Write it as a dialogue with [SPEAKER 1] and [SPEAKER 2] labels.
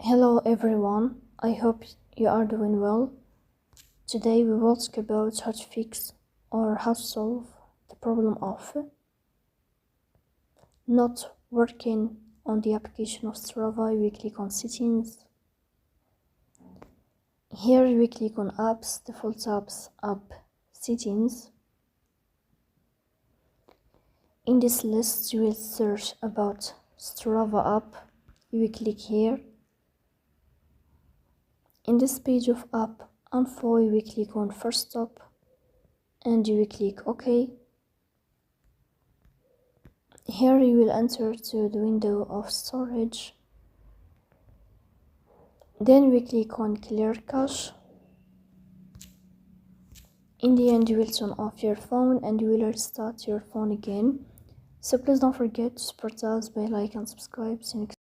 [SPEAKER 1] Hello everyone, I hope you are doing well. Today we will talk about how to fix or how to solve the problem of not working on the application of Strava. We click on settings. Here we click on apps, default apps, app settings. In this list you will search about Strava app. You will click here. In this page of app info, you will click on first stop and you will click OK. Here you will enter to the window of storage. Then we click on clear cache. In the end you will turn off your phone and you will restart your phone again. So please don't forget to support us by like and subscribe. See you next time.